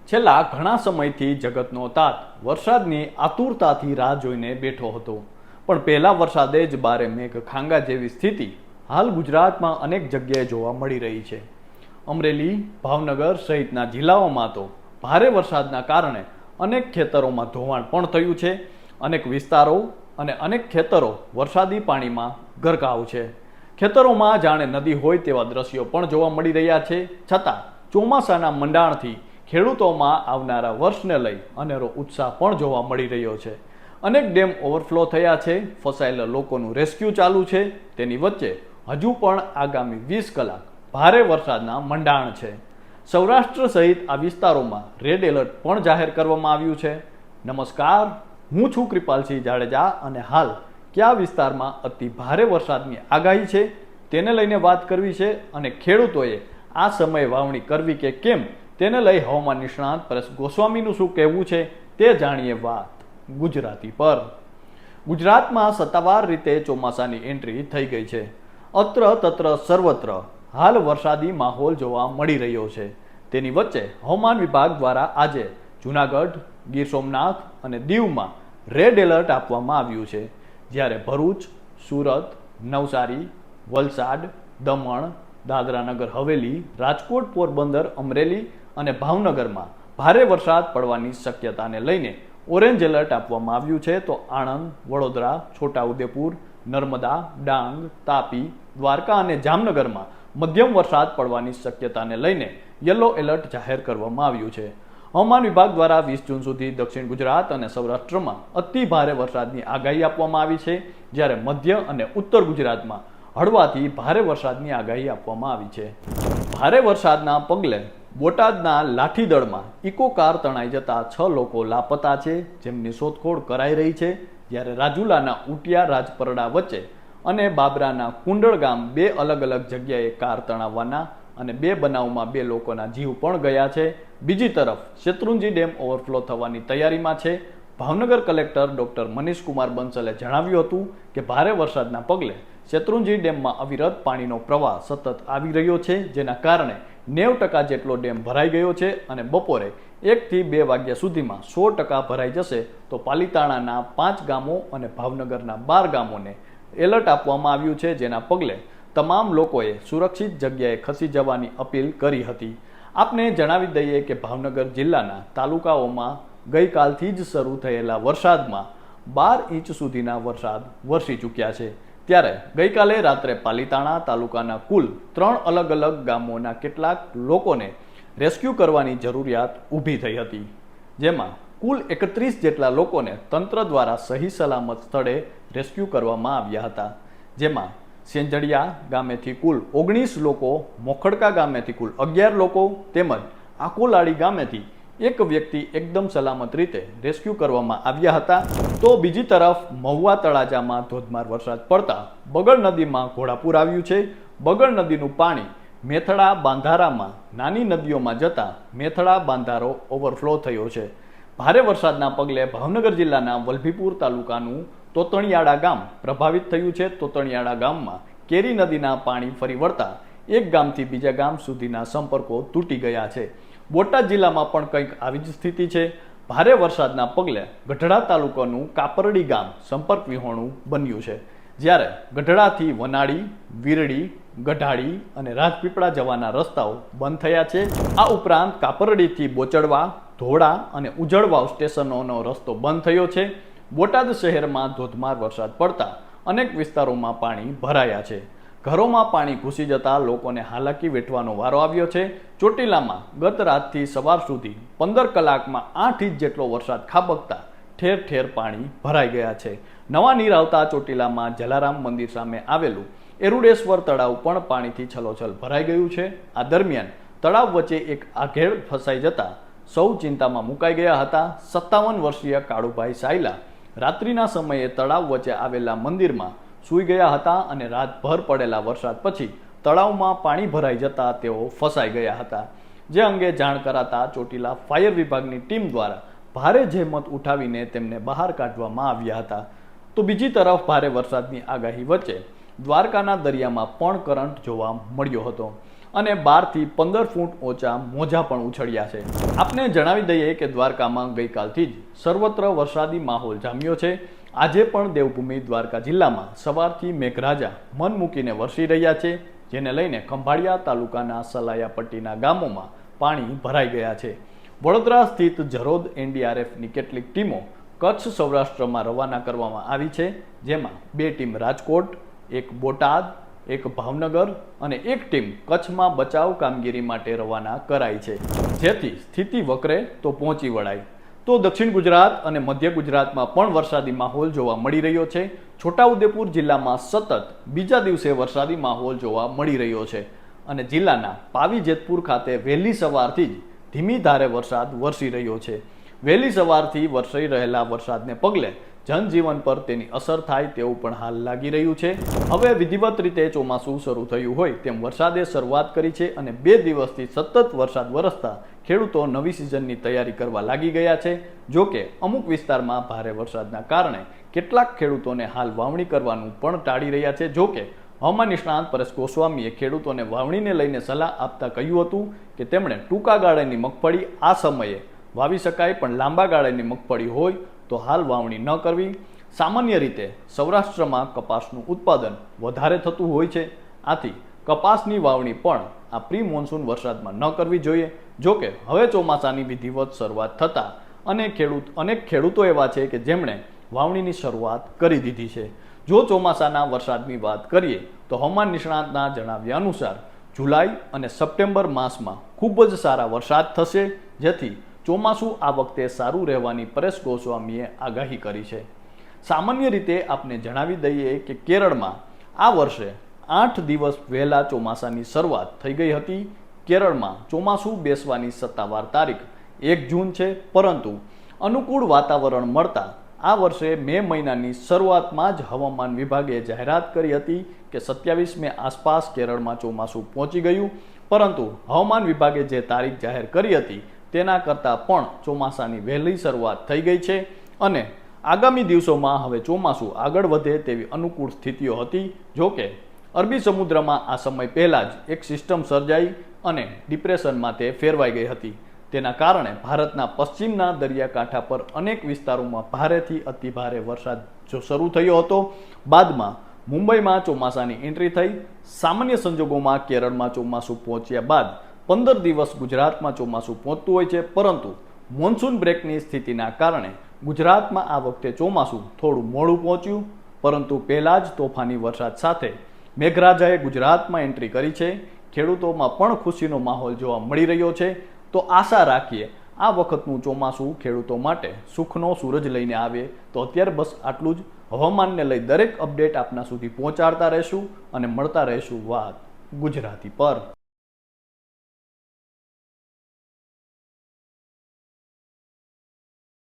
છેલ્લા ઘણા સમયથી જગતનો તાત વરસાદની આતુરતાથી રાહ જોઈને બેઠો હતો, પણ પહેલા વરસાદે જ બારે મેઘ ખાંગા જેવી સ્થિતિ હાલ ગુજરાતમાં અનેક જગ્યાએ જોવા મળી રહી છે. અમરેલી, ભાવનગર સહિતના જિલ્લાઓમાં તો ભારે વરસાદના કારણે અનેક ખેતરોમાં ધોવાણ પણ થયું છે. અનેક વિસ્તારો અને અનેક ખેતરો વરસાદી પાણીમાં ગરકાવ છે. ખેતરોમાં જાણે નદી હોય તેવા દ્રશ્યો પણ જોવા મળી રહ્યા છે. છતાં ચોમાસાના મંડાણથી ખેડૂતોમાં આવનારા વર્ષને લઈ અનેરો ઉત્સાહ પણ જોવા મળી રહ્યો છે. અનેક ડેમ ઓવરફ્લો થયા છે. ફસાયેલા લોકોનું રેસ્ક્યુ ચાલુ છે. તેની વચ્ચે હજુ પણ આગામી 20 કલાક ભારે વરસાદના મંડાણ છે. સૌરાષ્ટ્ર સહિત આ વિસ્તારોમાં રેડ એલર્ટ પણ જાહેર કરવામાં આવ્યું છે. નમસ્કાર, હું છું કૃપાલસિંહ જાડેજા અને હાલ કયા વિસ્તારમાં અતિ ભારે વરસાદની આગાહી છે તેને લઈને વાત કરવી છે અને ખેડૂતોએ આ સમયે વાવણી કરવી કે કેમ તેને લઈ હવામાન નિષ્ણાત પરેશ ગોસ્વામીનું શું કહેવું છે તે જાણીએ વાત ગુજરાતી પર. ગુજરાતમાં સત્તાવાર રીતે ચોમાસાની એન્ટ્રી થઈ ગઈ છે. અત્ર તત્ર સર્વત્ર હાલ વરસાદી માહોલ જોવા મળી રહ્યો છે. તેની વચ્ચે હવામાન વિભાગ દ્વારા આજે જૂનાગઢ, ગીર સોમનાથ અને દીવમાં રેડ એલર્ટ આપવામાં આવ્યું છે. જ્યારે ભરૂચ, સુરત, નવસારી, વલસાડ, દમણ, દાદરા નગર હવેલી, રાજકોટ, પોરબંદર, અમરેલી અને ભાવનગરમાં ભારે વરસાદ પડવાની શક્યતાને લઈને ઓરેન્જ એલર્ટ આપવામાં આવ્યું છે. તો આણંદ, વડોદરા, છોટાઉદેપુર, નર્મદા, ડાંગ, તાપી, દ્વારકા અને જામનગરમાં મધ્યમ વરસાદ પડવાની શક્યતાને લઈને યલો એલર્ટ જાહેર કરવામાં આવ્યું છે. હવામાન વિભાગ દ્વારા 20 જૂન સુધી દક્ષિણ ગુજરાત અને સૌરાષ્ટ્રમાં અતિ ભારે વરસાદની આગાહી આપવામાં આવી છે. જ્યારે મધ્ય અને ઉત્તર ગુજરાતમાં હળવાથી ભારે વરસાદની આગાહી આપવામાં આવી છે. ભારે વરસાદના પગલે બોટાદના લાઠીદળમાં ઇકો કાર તણાઈ જતા 6 લોકો લાપતા છે, જેમની શોધખોળ કરાઈ રહી છે. જ્યારે રાજુલાના ઉટિયા રાજપરડા વચ્ચે અને બાબરાના કુંડળ ગામ 2 અલગ અલગ જગ્યાએ કાર તણાવવાના અને 2 બનાવમાં 2 લોકોના જીવ પણ ગયા છે. બીજી તરફ શેત્રુંજી ડેમ ઓવરફ્લો થવાની તૈયારીમાં છે. ભાવનગર કલેક્ટર ડોક્ટર મનીષ કુમાર બંસલે જણાવ્યું હતું કે ભારે વરસાદના પગલે શેત્રુંજી ડેમમાં અવિરત પાણીનો પ્રવાહ સતત આવી રહ્યો છે, જેના કારણે 90% જેટલો ડેમ ભરાઈ ગયો છે અને બપોરે 1 થી 2 વાગ્યા સુધીમાં 100% ભરાઈ જશે. તો પાલીતાણાના 5 ગામો અને ભાવનગરના 12 ગામોને એલર્ટ આપવામાં આવ્યું છે, જેના પગલે તમામ લોકોએ સુરક્ષિત જગ્યાએ ખસી જવાની અપીલ કરી હતી. આપને જણાવી દઈએ કે ભાવનગર જિલ્લાના તાલુકાઓમાં ગઈકાલથી જ શરૂ થયેલા વરસાદમાં 12 ઇંચ સુધીના વરસાદ વરસી ચૂક્યા છે. ત્યારે ગઈકાલે રાત્રે પાલીતાણા તાલુકાના કુલ 3 અલગ અલગ ગામોના કેટલાક લોકોને રેસ્ક્યુ કરવાની જરૂરિયાત ઊભી થઈ હતી, જેમાં કુલ 31 જેટલા લોકોને તંત્ર દ્વારા સહી સલામત સ્થળે રેસ્ક્યુ કરવામાં આવ્યા હતા. જેમાં સેંજડિયા ગામેથી કુલ 19 લોકો, મોખડકા ગામેથી કુલ 11 લોકો તેમજ આકોલાડી ગામેથી એક વ્યક્તિ એકદમ સલામત રીતે રેસ્ક્યુ કરવામાં આવ્યા હતા. તો બીજી તરફ મહુવા તળાજામાં ધોધમાર વરસાદ પડતા બગડ નદીમાં ઘોડાપૂર આવ્યું છે. બગડ નદીનું પાણી મેથડા બાંધારામાં નાની નદીઓમાં જતા મેથડા બાંધારો ઓવરફ્લો થયો છે. ભારે વરસાદના પગલે ભાવનગર જિલ્લાના વલભીપુર તાલુકાનું તોતણિયાળા ગામ પ્રભાવિત થયું છે. તોતણિયાળા ગામમાં કેરી નદીના પાણી ફરી વળતા એક ગામથી બીજા ગામ સુધીના સંપર્કો તૂટી ગયા છે. બોટાદ જિલ્લામાં પણ કંઈક આવી જ સ્થિતિ છે. ભારે વરસાદના પગલે ગઢડા તાલુકાનું કાપરડી ગામ સંપર્ક વિહોણું બન્યું છે. જ્યારે ગઢડાથી વનાળી, વીરડી, ગઢાળી અને રાજપીપળા જવાના રસ્તાઓ બંધ થયા છે. આ ઉપરાંત કાપરડીથી બોચડવા, ધોળા અને ઉજળવાવ સ્ટેશનોનો રસ્તો બંધ થયો છે. બોટાદ શહેરમાં ધોધમાર વરસાદ પડતા અનેક વિસ્તારોમાં પાણી ભરાયા છે. ઘરોમાં પાણી ઘૂસી જતા લોકોને હાલાકી વેઠવાનો વારો આવ્યો છે. ચોટીલામાં ગત રાતથી સવાર સુધી 15 કલાકમાં 8 ઇંચ જેટલો વરસાદ ખાબકતા ઠેર ઠેર પાણી ભરાઈ ગયા છે. નવા નીર આવતા ચોટીલામાં જલારામ મંદિર સામે આવેલું એરુડેશ્વર તળાવ પણ પાણીથી છલોછલ ભરાઈ ગયું છે. આ દરમિયાન તળાવ વચ્ચે એક આઘેડ ફસાઈ જતા સૌ ચિંતામાં મુકાઈ ગયા હતા. 57 વર્ષીય કાળુભાઈ સાયલા રાત્રિના સમયે તળાવ વચ્ચે આવેલા મંદિરમાં સૂઈ ગયા હતા અને રાતભર પડેલા વરસાદ પછી તળાવમાં પાણી ભરાઈ જતા તેઓ ફસાઈ ગયા હતા. જે અંગે જાણ કરાતા ચોટીલા ફાયર વિભાગની ટીમ દ્વારા ભારે જહેમત ઉઠાવીને તેમને બહાર કાઢવામાં આવ્યા હતા. તો બીજી તરફ ભારે વરસાદની આગાહી વચ્ચે દ્વારકાના દરિયામાં પણ કરંટ જોવા મળ્યો હતો. અને 12 થી 15 ફૂટ ઊંચા મોજા પણ ઉછળ્યા છે. આપને જણાવી દઈએ કે દ્વારકામાં ગઈકાલથી જ સર્વત્ર વરસાદી માહોલ જામ્યો છે. આજે પણ દેવભૂમિ દ્વારકા જિલ્લામાં સવારથી મેઘરાજા મન મૂકીને વરસી રહ્યા છે, જેને લઈને ખંભાળિયા તાલુકાના સલાયાપટ્ટીના ગામોમાં પાણી ભરાઈ ગયા છે. વડોદરા સ્થિત જરોદ એનડીઆરએફની કેટલીક ટીમો કચ્છ સૌરાષ્ટ્રમાં રવાના કરવામાં આવી છે, જેમાં 2 ટીમ રાજકોટ, 1 બોટાદ, 1 ભાવનગર અને 1 ટીમ કચ્છમાં બચાવ કામગીરી માટે રવાના કરાઈ છે, જેથી સ્થિતિ વકરે તો પહોંચી વળાય. તો દક્ષિણ ગુજરાત અને મધ્ય ગુજરાતમાં પણ વરસાદી માહોલ જોવા મળી રહ્યો છે. છોટાઉદેપુર જિલ્લામાં સતત બીજા દિવસે વરસાદી માહોલ જોવા મળી રહ્યો છે અને જિલ્લાના પાવી જેતપુર ખાતે વહેલી સવારથી જ ધીમી ધારે વરસાદ વરસી રહ્યો છે. વહેલી સવારથી વરસી રહેલા વરસાદને પગલે જનજીવન પર તેની અસર થાય તેવું પણ હાલ લાગી રહ્યું છે. હવે વિધિવત રીતે ચોમાસું શરૂ થયું હોય તેમ વરસાદે શરૂઆત કરી છે અને 2 દિવસથી સતત વરસાદ વરસતા ખેડૂતો નવી સિઝનની તૈયારી કરવા લાગી ગયા છે. જો કે અમુક વિસ્તારમાં ભારે વરસાદના કારણે કેટલાક ખેડૂતોને હાલ વાવણી કરવાનું પણ ટાળી રહ્યા છે. જો કે હવામાન નિષ્ણાત પરેશ ગોસ્વામીએ ખેડૂતોને વાવણીને લઈને સલાહ આપતા કહ્યું હતું કે તેમણે ટૂંકા ગાળાની મગફળી આ સમયે વાવી શકાય, પણ લાંબા ગાળાની મગફળી હોય તો હાલ વાવણી ન કરવી. સામાન્ય રીતે સૌરાષ્ટ્રમાં કપાસનું ઉત્પાદન વધારે થતું હોય છે, આથી કપાસની વાવણી પણ આ પ્રી મોન્સૂન વરસાદમાં ન કરવી જોઈએ. જો કે હવે ચોમાસાની વિધિવત શરૂઆત થતાં અનેક ખેડૂતો એવા છે કે જેમણે વાવણીની શરૂઆત કરી દીધી છે. જો ચોમાસાના વરસાદની વાત કરીએ તો હવામાન નિષ્ણાતના જણાવ્યા અનુસાર જુલાઈ અને સપ્ટેમ્બર માસમાં ખૂબ જ સારા વરસાદ થશે, જેથી ચોમાસું આ વખતે સારું રહેવાની પરેશ ગોસ્વામીએ આગાહી કરી છે. સામાન્ય રીતે આપને જણાવી દઈએ કે કેરળમાં આ વર્ષે 8 દિવસ વહેલા ચોમાસાની શરૂઆત થઈ ગઈ હતી. કેરળમાં ચોમાસું બેસવાની સત્તાવાર તારીખ 1 જૂન છે, પરંતુ અનુકૂળ વાતાવરણ મળતા આ વર્ષે મે મહિનાની શરૂઆતમાં જ હવામાન વિભાગે જાહેરાત કરી હતી કે 27 મે આસપાસ કેરળમાં ચોમાસું પહોંચી ગયું. પરંતુ હવામાન વિભાગે જે તારીખ જાહેર કરી હતી તેના કરતાં પણ ચોમાસાની વહેલી શરૂઆત થઈ ગઈ છે અને આગામી દિવસોમાં હવે ચોમાસું આગળ વધે તેવી અનુકૂળ સ્થિતિઓ હતી. જો કે અરબી સમુદ્રમાં આ સમય પહેલાં જ એક સિસ્ટમ સર્જાઈ અને ડિપ્રેશનમાં તે ફેરવાઈ ગઈ હતી. તેના કારણે ભારતના પશ્ચિમના દરિયાકાંઠા પર અનેક વિસ્તારોમાં ભારેથી અતિભારે વરસાદ શરૂ થયો હતો. બાદમાં મુંબઈમાં ચોમાસાની એન્ટ્રી થઈ. સામાન્ય સંજોગોમાં કેરળમાં ચોમાસું પહોંચ્યા બાદ 15 દિવસ ગુજરાતમાં ચોમાસું પહોંચતું હોય છે, પરંતુ મોન્સૂન બ્રેકની સ્થિતિના કારણે ગુજરાતમાં આ વખતે ચોમાસું થોડું મોડું પહોંચ્યું. પરંતુ પહેલા જ તોફાની વરસાદ સાથે મેઘરાજાએ ગુજરાતમાં એન્ટ્રી કરી છે. ખેડૂતોમાં પણ ખુશીનો માહોલ જોવા મળી રહ્યો છે. તો આશા રાખીએ આ વખતનું ચોમાસું ખેડૂતો માટે સુખનો સૂરજ લઈને આવે. તો અત્યારે બસ આટલું જ. હવામાનને લઈ દરેક અપડેટ આપના સુધી પહોંચાડતા રહેશું અને મળતા રહેશું વાત ગુજરાતી પર.